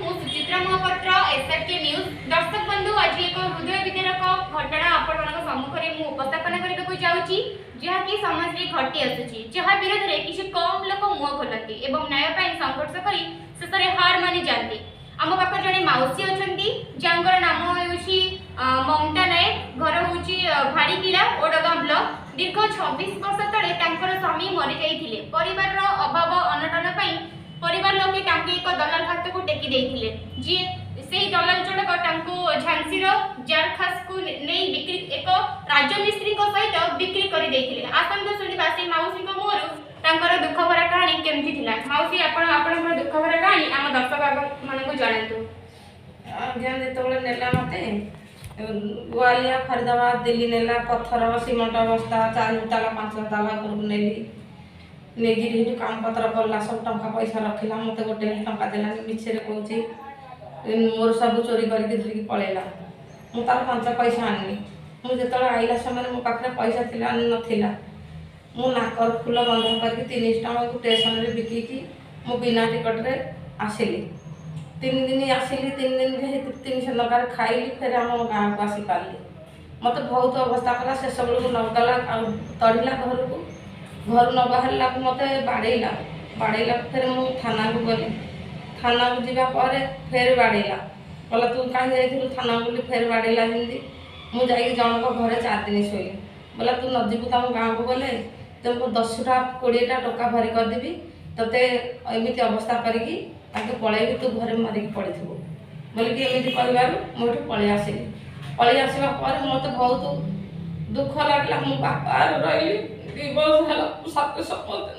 मु Suchitra Mahapatra SRK news दर्शक बंधु आज एक हृदय विदारक घटना आपण सम्मुखें मु उपस्थापन करने जाऊँगी जहाँकि समाज में घटी आसूची जहाँ विरोध में किसी कम लोक मुह खोलती और न्याय संघर्ष कर शेष में हार मानि जाती। आम पाख जड़े मौसी अच्छा जहाँ नाम हूँ ममता नायक घर हूँ भाड़ीकिला ओडगाँ ब्लॉक दीर्घ 26 वर्ष तले स्वामी मरी जाते परिवार अभाव अनटन परिवार लोके एक दलाल हाथ को टेकी देते जी से दलाल जनक झांसी जारखास को नहीं बिक्री एक राजमिस्त्री सहित बिक्री कर देते। आसंत शुणा से मौसी मुहर दुख भरा कहानी केमती थिला मौसी आपण दुख भरा कहानी आम दर्शक मान जनातु। आज्ञा जो नेला मत ग्वालिया फरीदाबाद दिल्ली नेला पत्थर सीमेंट बस्ता 4 ताला 5 ताला घर नेली नेगी काम पत्र कला सब टंका पैसा रखिला मत गोटे टंका देलानी मिछे कहूँ मोर सब चोरी करके धरिकी पलैला मु तार 5 पैसा आनी मुझे आइला समय मो पाखे पैसा थिला नथिला मु नाकर फूल बंध करके 3 टଙ୍କା को स्टेशन रे बिकिकी मु बिना टिकट रे आसिली 3 दिन आसिली 3 दिन 300 टଙ୍କା खाइली फिर आम गाँव को आसी पारली मत बहुत अवस्था कला से सब लोग नगला तड़िला घर को घर न बाहरला मत बाड़ेला फिर मु थाना को गली थाना को जावापर फिर बाड़ेला कहला तू कहीं जाइलु थाना बोली फिर बाड़ेला हिंदी मु जाइए जनक घर 4 दिन शोली बोला तू नजीबू तुम गाँव को गले तुमको 10टा 20टा टका भरी करदेवी ते एमती अवस्था करके पलैबी तू घर मारिक पड़ू बोलिकी एमती कहू मुझे पलि आसली पलि आसवा मत बहुत दुख लगला मो बापा रही 2 वर्ष है 2 वर्ष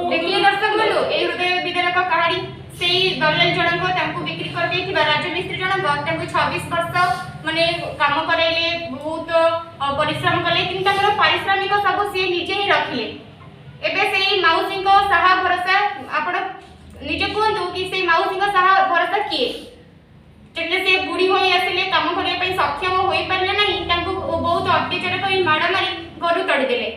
देखिए दर्शक बंधु ए हृदय विदारक कहानी से दलाल जनक बिक्री कर देथिबा राजमिस्त्री जनक 26 वर्ष माने काम कराइले बहुत परिश्रम कले किंतु पारिश्रमिक सब से निजे ही रखिले एबे से मौसी को सहा भरोसा आपण निजे कहतु कि से मौसी को सहा भरोसा किए जब से बुढ़ी हो आसिले काम करने सक्षम हो पारे ना बहुत अत्याचार कर माड़ मारी घर तड़ीदे।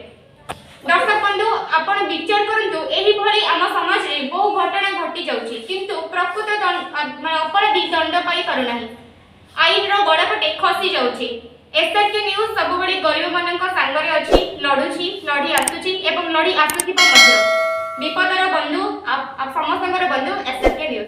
दर्शक बंधु आपण विचार करंतु एही भली आम समाज रे बहु घटना घटी जाउची किंतु प्रकृत अपराधी दंड पाई पारु नाही आईन रो गड़पटे खसी जाउची। एसआरके न्यूज सब बड़ी गरीब मानक सांगरे अछि लड़ुची लड़ी आसुची एवं लड़ी आसुथिबा मध्य विपदर बंधु आप समस्तकर बंधु एसआरके न्यूज।